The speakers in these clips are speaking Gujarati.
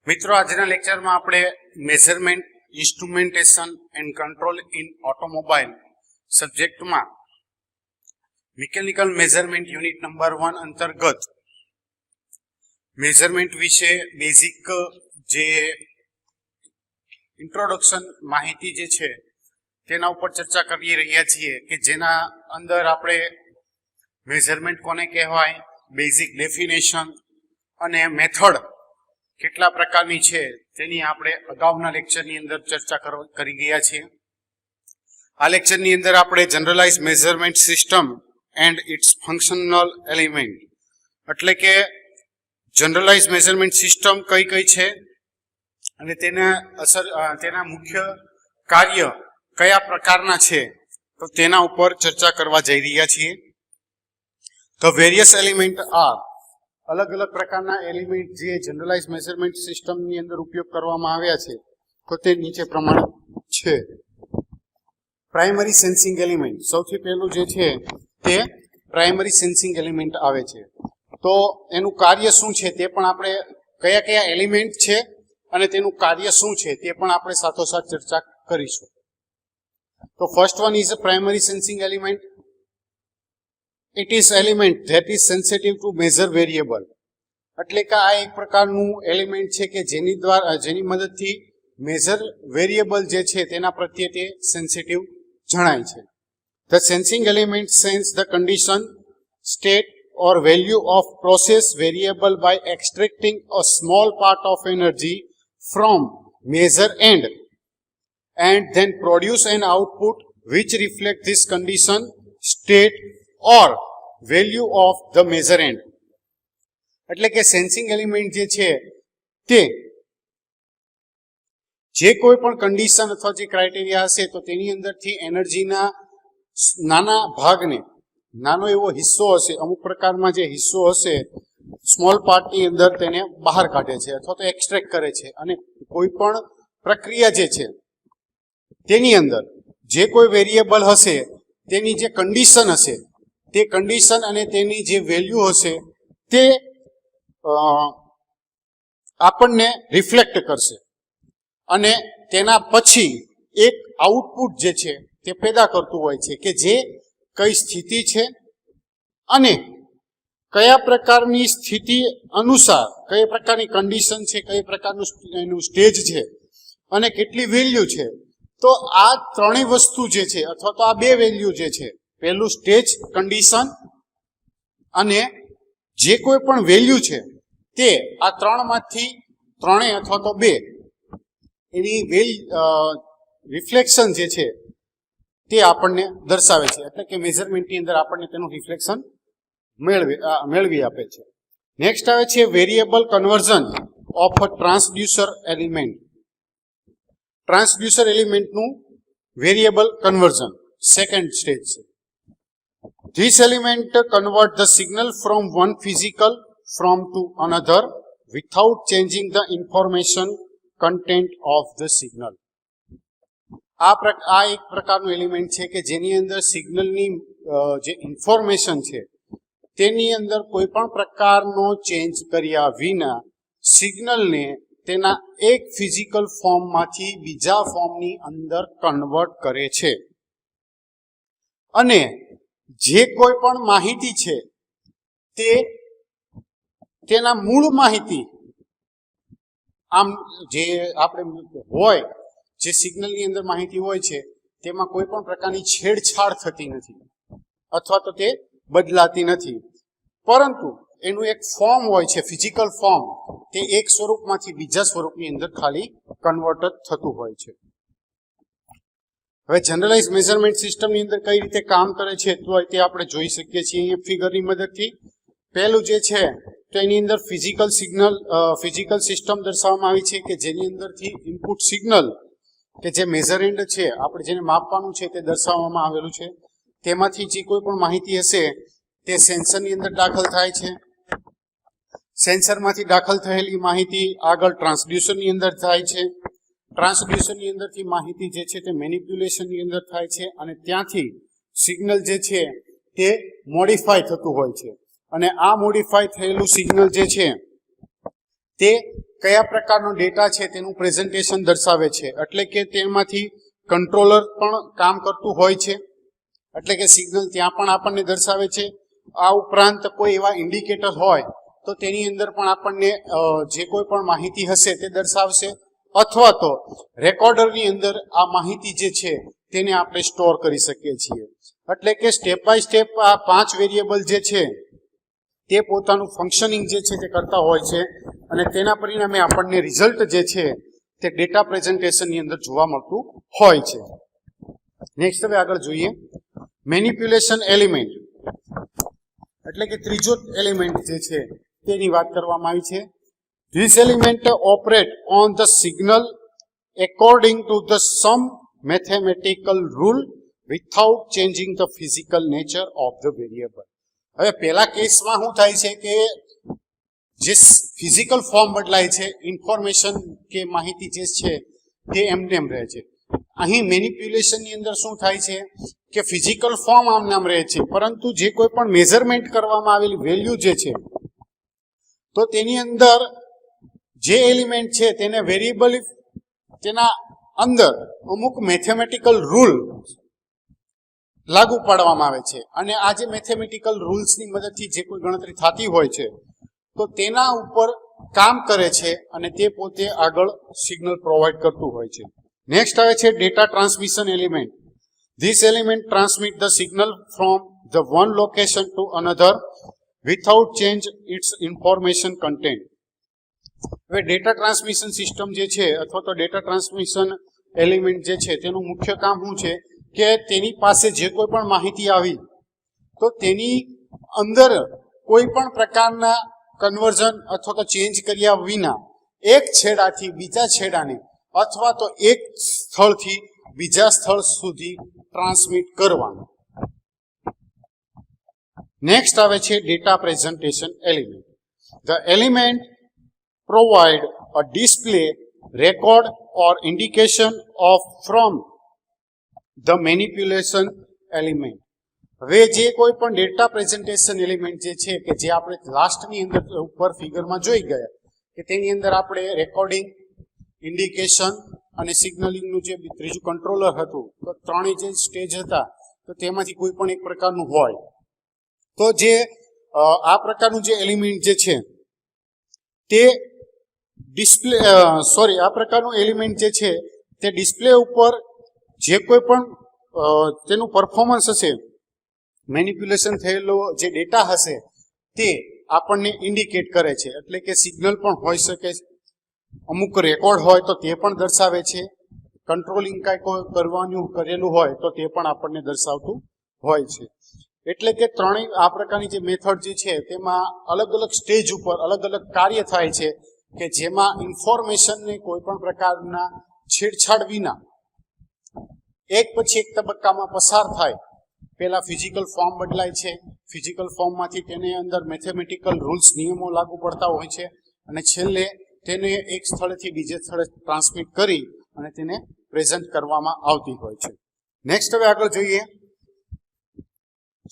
મિત્રો આજના લેક્ચરમાં આપણે measurement instrumentation and control in automobile સબ્જેક્ટમાં મિકેનિકલ મેઝરમેન્ટ યુનિટ નંબર 1 અંતર્ગત મેઝરમેન્ટ વિશે બેઝિક જે ઇન્ટ્રોડક્શન માહિતી જે છે તેના ઉપર ચર્ચા કરી રહ્યા છીએ કે જેના અંદર આપણે મેઝરમેન્ટ કોને કહેવાય, બેઝિક ડેફિનેશન અને મેથડ કેટલા પ્રકારની છે તેની આપણે અગાઉના લેક્ચરની અંદર ચર્ચા કરી ગયા છીએ. આ લેક્ચરની અંદર આપણે generalize measurement system and its functional element એટલે કે જનરલાઇઝ મેઝરમેન્ટ સિસ્ટમ કઈ કઈ છે અને તેના મુખ્ય કાર્ય કયા પ્રકારના છે તો તેના ઉપર ચર્ચા કરવા જઈ રહ્યા છીએ. તો વેરિયસ એલિમેન્ટ આર, અલગ અલગ પ્રકારના એલિમેન્ટ જે જનરલાઇઝ મેઝરમેન્ટ સિસ્ટમની અંદર ઉપયોગ કરવામાં આવ્યા છે તો તે નીચે પ્રમાણે છે. પ્રાઇમરી સેન્સિંગ એલિમેન્ટ, સૌથી પહેલું જે છે તે પ્રાઇમરી સેન્સિંગ એલિમેન્ટ આવે છે. તો એનું કાર્ય શું છે તે પણ આપણે કયા કયા એલિમેન્ટ છે અને તેનું કાર્ય શું છે તે પણ આપણે સાથોસાથ ચર્ચા કરીશું. તો first one is a primary sensing element. It is element that is sensitive to measure variable. એટલે કે આ એક પ્રકારનું એલિમેન્ટ છે કે જેની મદદથી મેજર વેરિયેબલ જે છે તેના પ્રત્યે તે સેન્સિટિવ જણાય છે. The sensing element sense the condition, state or value of process variable by extracting a small part of energy from measure end and then produce an output which reflect this condition, state or value of the measure end. એટલે કે સેન્સિંગ એલિમેન્ટ જે છે તે જે કોઈ પણ કન્ડિશન અથવા જે ક્રાઇટેરિયા હશે તો તેની અંદરથી એનર્જીના નાના ભાગને, નાનો એવો હિસ્સો હશે, અમુક પ્રકારમાં જે હિસ્સો હશે સ્મોલ પાર્ટની અંદર તેને બહાર કાઢે છે અથવા તો એક્સટ્રેક્ટ કરે છે. અને કોઈ પણ પ્રક્રિયા જે છે તેની અંદર જે કોઈ વેરિયેબલ હશે તેની જે કન્ડિશન હશે તે કન્ડિશન અને તેની જે વેલ્યુ હશે તે આપણને રિફ્લેક્ટ કરશે અને તેના પછી એક આઉટપુટ જે છે તે પેદા કરતું હોય છે કે જે કઈ સ્થિતિ છે અને કયા પ્રકારની સ્થિતિ અનુસાર કઈ પ્રકારની કન્ડિશન છે, કઈ પ્રકારનું એનું સ્ટેજ છે અને કેટલી વેલ્યુ છે. તો આ ત્રણેય વસ્તુ જે છે અથવા તો આ બે વેલ્યુ જે છે, પહેલું સ્ટેજ, કન્ડિશન અને જે કોઈ પણ વેલ્યુ છે તે આ ત્રણમાંથી ત્રણેય અથવા તો બે એની રિફ્લેક્શન જે છે તે આપણને દર્શાવે છે. એટલે કે મેઝરમેન્ટની અંદર આપણને તેનું રિફ્લેક્શન મેળવી આપે છે. નેક્સ્ટ આવે છે variable conversion of a transducer element. Transducer એલિમેન્ટનું વેરિયેબલ કન્વર્ઝન સેકન્ડ સ્ટેજ છે. This element convert the signal from one physical form to another without changing the information content of the signal. આ એક પ્રકારનું એલિમેન્ટ છે કે જેની અંદર સિગ્નલની જે ઇન્ફોર્મેશન છે તેની અંદર કોઈ પણ પ્રકારનો ચેન્જ કર્યા વિના સિગ્નલને તેના એક ફિઝિકલ ફોર્મમાંથી બીજા ફોર્મની અંદર કન્વર્ટ કરે છે. અને જે કોઈ પણ માહિતી છે તે તેના મૂળ માહિતી આમ જે આપણે હોય જે સિગ્નલની અંદર માહિતી હોય છે તેમાં કોઈ પણ પ્રકારની છેડછાડ થતી નથી અથવા તો તે બદલાતી નથી, પરંતુ એનું એક ફોર્મ હોય છે, ફિઝિકલ ફોર્મ, તે એક સ્વરૂપમાંથી બીજા સ્વરૂપની અંદર ખાલી કન્વર્ટ થતું હોય છે. હવે જનરલાઇઝ મેઝરમેન્ટ સિસ્ટમની અંદર કઈ રીતે કામ કરે છે તો તે આપણે જોઈ શકીએ છીએ અહીંયા ફિગરની મદદથી. પહેલું જે છે તો એની અંદર ફિઝિકલ સિસ્ટમ દર્શાવવામાં આવી છે કે જેની અંદરથી ઇનપુટ સિગ્નલ કે જે મેઝર એન્ડ છે, આપણે જેને માપવાનું છે તે દર્શાવવામાં આવેલું છે. તેમાંથી જે કોઈ પણ માહિતી હશે તે સેન્સરની અંદર દાખલ થાય છે. સેન્સરમાંથી દાખલ થયેલી માહિતી આગળ ટ્રાન્સડ્યુસરની અંદર જાય છે. ટ્રાન્સડ્યુસરની અંદરથી માહિતી જે છે તે મેનિપ્યુલેશનની અંદર થાય છે અને ત્યાંથી સિગ્નલ જે છે તે મોડિફાય થતું હોય છે. અને આ મોડિફાય થયેલું સિગ્નલ જે છે તે કયા પ્રકારનો ડેટા છે તેનું પ્રેઝન્ટેશન દર્શાવે છે. એટલે કે તેમાંથી કંટ્રોલર પણ કામ કરતું હોય છે, એટલે કે સિગ્નલ ત્યાં પણ આપણને દર્શાવે છે. આ ઉપરાંત કોઈ એવા ઇન્ડિકેટર હોય તો તેની અંદર પણ આપણને જે કોઈ પણ માહિતી હશે તે દર્શાવશે, અથવા તો રેકોર્ડરની અંદર આ માહિતી જે છે તેને આપણે સ્ટોર કરી શકીએ છીએ. એટલે કે સ્ટેપ બાય સ્ટેપ આ 5 વેરિયેબલ જે છે તે પોતાનું ફંક્શનિંગ જે છે તે કરતા હોય છે, અને તેના પરિણામે આપણને રિઝલ્ટ જે છે તે ડેટા પ્રેઝન્ટેશનની અંદર જોવા મળતું હોય છે. નેક્સ્ટ હવે આગળ જોઈએ મેનિપ્યુલેશન એલિમેન્ટ, એટલે કે ત્રીજો એલિમેન્ટ જે છે તેની વાત કરવામાં આવી છે. This element operate on the signal according to the some mathematical rule without changing the physical nature of the variable. હવે પહેલા કેસમાં શું થાય છે કે જે ફિઝિકલ ફોર્મ બદલાય છે, ઇન્ફોર્મેશન કે માહિતી જે છે તે એમને એમ રહે છે. અહીં મેનિપ્યુલેશનની અંદર શું થાય છે કે ફિઝિકલ ફોર્મ આમ નામ રહે છે, પરંતુ જે કોઈ પણ મેઝરમેન્ટ કરવામાં આવેલી વેલ્યુ જે છે તો તેની અંદર જે એલિમેન્ટ છે તેને વેરિયેબલ તેના અંદર અમુક મેથેમેટિકલ રૂલ લાગુ પાડવામાં આવે છે, અને આ જે મેથેમેટિકલ રૂલ્સની મદદથી જે કોઈ ગણતરી થતી હોય છે તો તેના ઉપર કામ કરે છે, અને તે પોતે આગળ સિગ્નલ પ્રોવાઈડ કરતું હોય છે. નેક્સ્ટ આવે છે data transmission element. This element transmit the signal from the one location to another without change its information content. હવે ડેટા ટ્રાન્સમિશન સિસ્ટમ જે છે અથવા તો ડેટા ટ્રાન્સમિશન એલિમેન્ટ જે છે તેનું મુખ્ય કામ શું છે કે તેની પાસે જે કોઈ પણ માહિતી આવી તો તેની અંદર કોઈ પણ પ્રકારના કન્વર્ઝન અથવા તો ચેન્જ કર્યા વિના એક છેડાથી બીજા છેડાને અથવા તો એક સ્થળથી બીજા સ્થળ સુધી ટ્રાન્સમિટ કરવાનું. નેક્સ્ટ આવે છે data presentation element. The element provide a display, record or indication of from the manipulation element. હવે જે કોઈ પણ ડેટા પ્રેઝન્ટેશન એલિમેન્ટ જે છે કે જે આપણે લાસ્ટની અંદર ઉપર ફિગરમાં જોઈ ગયા કે તેની અંદર આપણે રેકોર્ડિંગ, ઇન્ડિકેશન અને સિગ્નલિંગનું જે ત્રીજું કંટ્રોલર હતું, તો ત્રણેય જે સ્ટેજ હતા તો તેમાંથી કોઈ પણ એક પ્રકારનું હોય તો જે આ પ્રકારનું જે એલિમેન્ટ જે છે તે ડિસ્પ્લે આ પ્રકારનું એલિમેન્ટ જે છે તે ડિસ્પ્લે ઉપર જે કોઈ પણ તેનું પરફોર્મન્સ હશે, મેનિપ્યુલેશન થયેલો જે ડેટા હશે તે આપણને ઇન્ડિકેટ કરે છે. એટલે કે સિગ્નલ પણ હોઈ શકે, અમુક રેકોર્ડ હોય તો તે પણ દર્શાવે છે, કંટ્રોલિંગ કાંઈ કરવાનું કરેલું હોય તો તે પણ આપણને દર્શાવતું હોય છે. એટલે કે ત્રણેય આ પ્રકારની જે મેથડ જે છે તેમાં અલગ અલગ સ્ટેજ ઉપર અલગ અલગ કાર્ય થાય છે કે જેમાં ઇન્ફોર્મેશનને કોઈ પણ પ્રકારના છેડછાડ વિના એક પછી એક તબક્કામાં પસાર થાય. પહેલા ફિઝિકલ ફોર્મ બદલાય છે, ફિઝિકલ ફોર્મમાંથી તેને અંદર મેથેમેટિકલ રૂલ્સ નિયમો લાગુ પડતા હોય છે, અને છેલ્લે તેને એક સ્થળેથી બીજે સ્થળે ટ્રાન્સમિટ કરી અને તેને પ્રેઝન્ટ કરવામાં આવતી હોય છે. નેક્સ્ટ હવે આગળ જોઈએ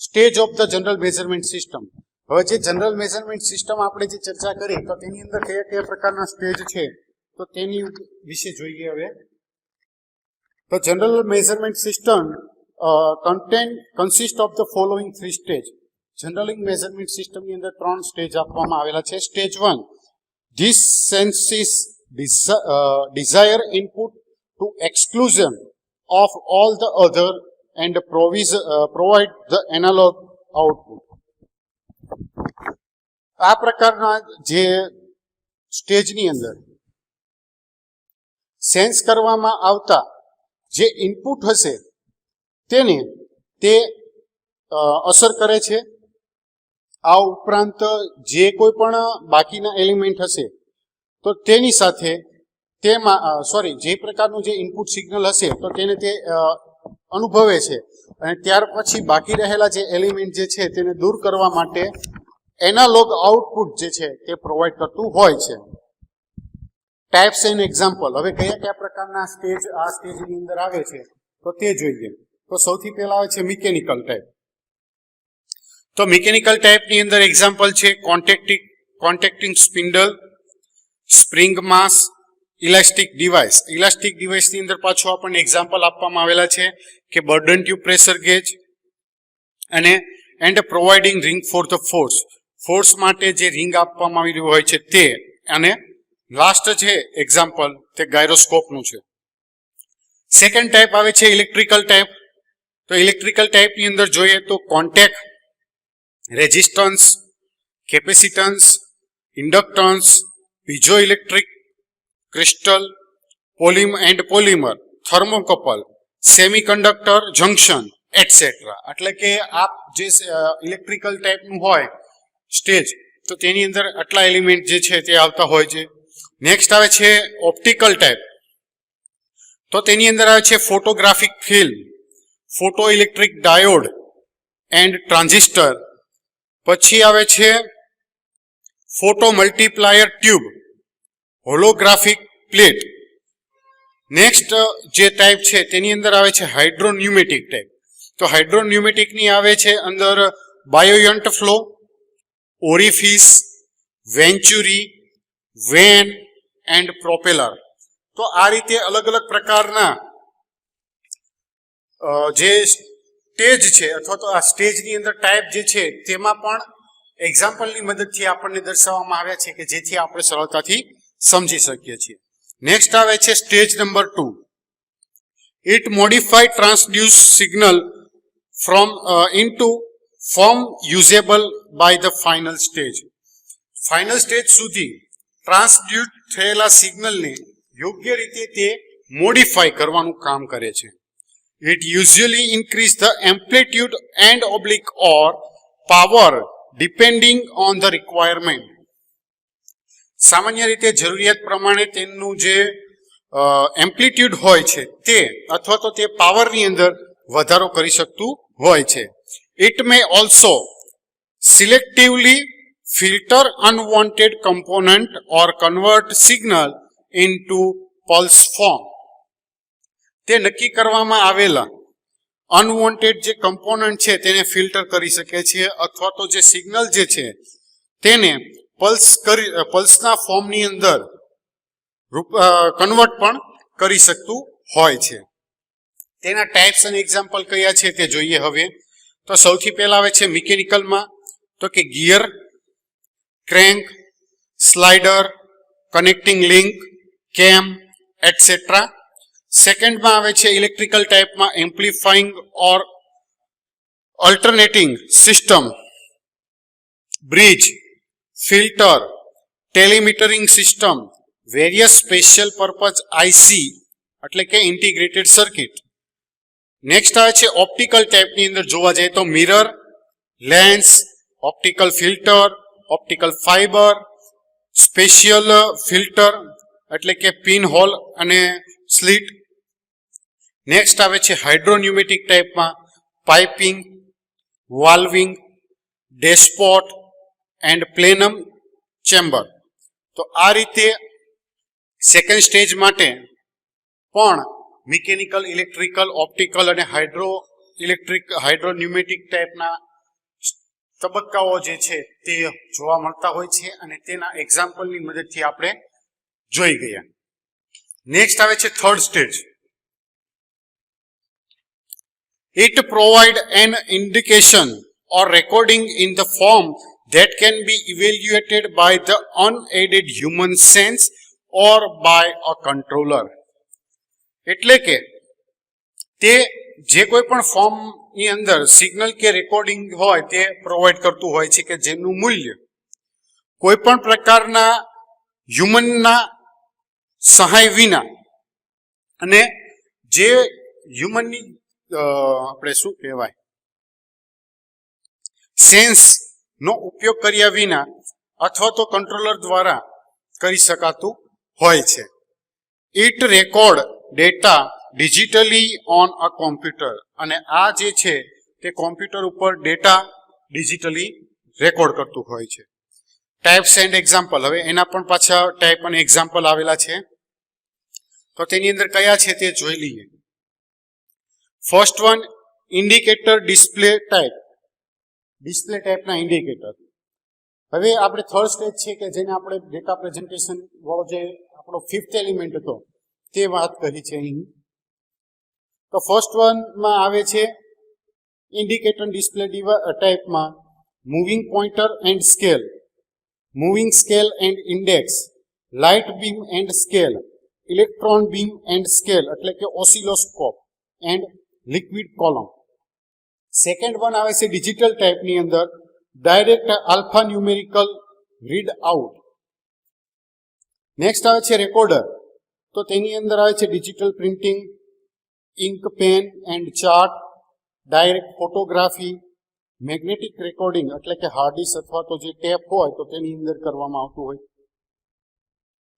stage of the general measurement system. હવે જે જનરલ મેઝરમેન્ટ સિસ્ટમ આપણે જે ચર્ચા કરી તો તેની અંદર કયા કયા પ્રકારના સ્ટેજ છે તો તેની વિશે જોઈએ. હવે તો general measurement system consist of the following 3 stage. General measurement સિસ્ટમની અંદર 3 સ્ટેજ આપવામાં આવેલા છે. Stage 1, this senses desire input to exclusion of all the other and provide the analog output. આ પ્રકારના જે સ્ટેજની અંદર સેન્સ કરવામાં આવતા જે ઇનપુટ હશે તેને તે અસર કરે છે. આ ઉપરાંત જે કોઈ પણ બાકીના એલિમેન્ટ હશે તો તેની સાથે તેમાં જે પ્રકારનું જે ઇનપુટ સિગ્નલ હશે તો તેને તે અનુભવે છે, અને ત્યાર પછી બાકી રહેલા જે એલિમેન્ટ જે છે તેને દૂર કરવા માટે એનાલોગ આઉટપુટ જે છે તે પ્રોવાઈડ કરતું હોય છે. Types and example. હવે કયા કયા પ્રકારના સ્ટેજ આ સ્ટેજની અંદર આવે છે તો તે જોઈએ. તો સૌથી પહેલા આવે છે મિકેનિકલ ટાઈપ. તો મિકેનિકલ ટાઈપની અંદર એક્ઝામ્પલ છે કોન્ટેક્ટિંગ સ્પિન્ડલ, સ્પ્રિંગ માસ, ઇલાસ્ટિક ડિવાઇસ. ઇલાસ્ટિક ડિવાઇસની અંદર પાછું આપણને એક્ઝામ્પલ આપવામાં આવેલા છે કે બર્ડન ટ્યુબ પ્રેશર ગેજ અને and providing ring for the force. Force માટે જે રિંગ આપવામાં આવી રહ્યું હોય છે તે, અને લાસ્ટ છે એક્ઝામ્પલ તે ગાયરોસ્કોપનું છે. સેકન્ડ ટાઈપ આવે છે ઇલેક્ટ્રિકલ ટાઈપ. તો ઇલેક્ટ્રિકલ ટાઈપની અંદર જોઈએ તો contact, resistance, capacitance, inductance, piezo electric, crystal, polymer, thermocouple, semiconductor, junction etcetera. એટલે કે આપ જે ઇલેક્ટ્રિકલ ટાઈપનું હોય સ્ટેજ, તો તેની અંદર આટલા એલિમેન્ટ જે છે તે આવતા હોય છે. નેક્સ્ટ આવે છે ઓપ્ટિકલ ટાઈપ. તો તેની અંદર આવે છે photographic film, photo electric diode and transistor. પછી આવે છે photo multiplier tube, holographic plate. Next જે ટાઈપ છે તેની અંદર આવે છે હાઇડ્રોન્યુમેટિક ટાઈપ. તો હાઇડ્રોન્યુમેટિકની આવે છે અંદર બાયોયન્ટ flow, orifice, વેન્ચુરી, van and propeller. તો આ રીતે અલગ અલગ પ્રકારના જે સ્ટેજ છે અથવા તો આ સ્ટેજની અંદર ટાઈપ જે છે તેમાં પણ એક્ઝામ્પલની મદદથી આપણને દર્શાવવામાં આવ્યા છે કે જેથી આપણે સરળતાથી સમજી શકીએ છીએ. નેક્સ્ટ આવે છે stage number 2. It modified transduce signal from into form usable by the final stage. Final stage સુધી ટ્રાન્સડ્યુસ થયેલા સિગ્નલને યોગ્ય રીતે તે મોડિફાઈ કરવાનું કામ કરે છે. It usually increase the amplitude and oblique or power depending on the requirement. સામાન્ય રીતે જરૂરિયાત પ્રમાણે તેનું જે એમ્પ્લિટ્યુડ હોય છે તે અથવા તો તે પાવરની અંદર વધારો કરી શકતું હોય છે. It may also selectively filter unwanted component or convert signal into pulse form. તે નક્કી કરવામાં આવેલા અનવોન્ટેડ જે કમ્પોનન્ટ છે તેને ફિલ્ટર કરી શકે છે અથવા તો જે સિગ્નલ જે છે તેને પલ્સના ફોર્મની અંદર કન્વર્ટ પણ કરી શકતું હોય છે. તેના ટાઈપ્સ અને એક્ઝામ્પલ કયા છે તે જોઈએ હવે. તો સૌથી પહેલા આવે છે મિકેનિકલમાં, તો કે gear, crank, slider, connecting link, cam etcetera. સેકન્ડમાં આવે છે ઇલેક્ટ્રિકલ ટાઈપમાં amplifying or alternating system, bridge, filter, telemetering system, various special purpose IC એટલે કે ઇન્ટિગ્રેટેડ સર્કિટ. નેક્સ્ટ આવે છે ઓપ્ટિકલ ટાઈપની અંદર જોવા જઈએ તો mirror, lens, optical filter, optical fibre, special filter એટલે કે પિન હોલ અને સ્લિટ. નેક્સ્ટ આવે છે હાઇડ્રોન્યુમેટિક ટાઈપમાં પાઇપિંગ, વાલ્વિંગ, ડેશપોટ એન્ડ પ્લેનમ ચેમ્બર. તો આ રીતે સેકન્ડ સ્ટેજ માટે પણ મિકેનિકલ, ઇલેક્ટ્રિકલ, ઓપ્ટિકલ અને હાઇડ્રોન્યુમેટિક ટાઈપના તબક્કાઓ જે છે તે જોવા મળતા હોય છે અને તેના એક્ઝામ્પલની મદદથી આપણે જોઈ ગયા. નેક્સ્ટ આવે છે third stage. It provide an indication or recording in the form that can be evaluated by the unaided human sense or by a controller. એટલે કે તે જે કોઈ પણ ફોર્મની અંદર સિગ્નલ કે રેકોર્ડિંગ હોય તે પ્રોવાઈડ કરતું હોય છે કે જેનું મૂલ્ય કોઈ પણ પ્રકારના હ્યુમનના સહાય વિના અને જે હ્યુમનની આપણે શું કહેવાય સેન્સ નો ઉપયોગ કર્યા વિના અથવા તો કંટ્રોલર દ્વારા કરી શકાતું હોય છે. It record data digitally on a computer. અને આ જે છે તે કોમ્પ્યુટર ઉપર ડેટા ડિજિટલી રેકોર્ડ કરતું હોય છે. Types and example. હવે એના પણ પાછા ટાઈપ અને એક્ઝામ્પલ આવેલા છે, તો તેની અંદર કયા છે તે જોઈ લઈએ. First one indicator display type. Display ટાઈપના ઇન્ડિકેટર. હવે આપણે થર્ડ સ્ટેજ છે કે જેને આપણે ડેટા પ્રેઝન્ટેશન વાળો જે આપણો 5th એલિમેન્ટ હતો તે વાત કરી છે અહીં. તો ફર્સ્ટ વનમાં આવે છે ઇન્ડિકેટર ડિસ્પ્લે ટાઈપમાં moving pointer and scale, moving scale and index, light beam and scale, electron beam and scale એટલે કે oscilloscope and liquid column. Second one આવે છે ડિજિટલ ટાઈપની અંદર direct alphanumerical read out. Next આવે છે રેકોર્ડર, તો તેની અંદર આવે છે digital printing, ink pen and chart, direct photography, magnetic recording એટલે કે હાર્ડ ડિસ્ક અથવા તો જે ટેપ હોય તો તેની અંદર કરવામાં આવતું હોય.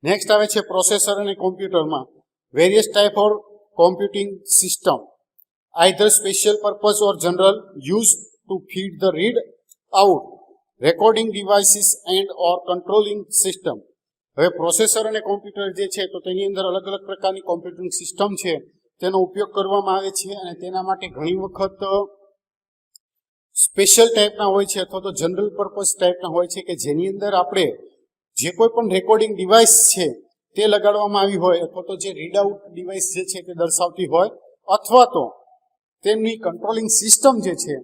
નેક્સ્ટ આવે છે પ્રોસેસર અને કોમ્પ્યુટરમાં various type of computing system, either special purpose or general use to feed the read out, recording devices and or controlling system. હવે પ્રોસેસર અને કોમ્પ્યુટર જે છે તો તેની અંદર અલગ અલગ પ્રકારની કોમ્પ્યુટિંગ સિસ્ટમ છે તેનો ઉપયોગ કરવામાં આવે છે અને તેના માટે ઘણી વખત સ્પેશિયલ ટાઈપના હોય છે અથવા તો જનરલ પર્પઝ ટાઈપના હોય છે કે જેની અંદર આપણે જે કોઈ પણ રેકોર્ડિંગ ડિવાઇસ છે તે લગાડવામાં આવી હોય અથવા તો જે રીડ આઉટ ડિવાઇસ જે છે તે દર્શાવતી હોય અથવા તો તેમની કંટ્રોલિંગ સિસ્ટમ જે છે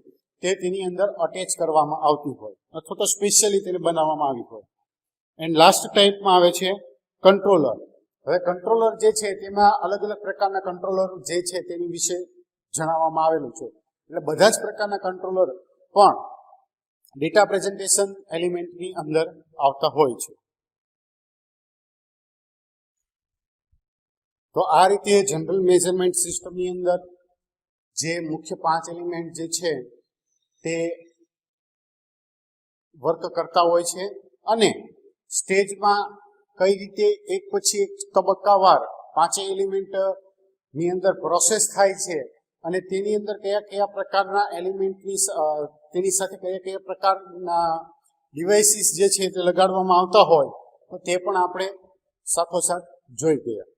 તે તેની અંદર અટેચ કરવામાં આવતી હોય અથવા તો સ્પેશિયલી તેને બનાવવામાં આવી હોય. એન્ડ લાસ્ટ ટાઈપમાં આવે છે કંટ્રોલર. હવે કંટ્રોલર જે છે તેમાં અલગ અલગ પ્રકારના કંટ્રોલર જે છે તેની વિશે જણાવવામાં આવેલું છે. એટલે બધા જ પ્રકારના કંટ્રોલર પણ ડેટા પ્રેઝન્ટેશન એલિમેન્ટની અંદર આવતા હોય છે. તો આ રીતે જનરલ મેઝરમેન્ટ સિસ્ટમની અંદર જે મુખ્ય 5 એલિમેન્ટ જે છે તે વર્ક કરતા હોય છે અને સ્ટેજમાં કઈ રીતે એક પછી એક તબક્કાવાર 5 એલિમેન્ટની અંદર પ્રોસેસ થાય છે અને તેની અંદર કયા કયા પ્રકારના એલિમેન્ટની તેની સાથે કયા કયા પ્રકારના ડિવાઇસીસ જે છે તે લગાડવામાં આવતા હોય તો તે પણ આપણે સાથોસાથ જોઈ ગયા.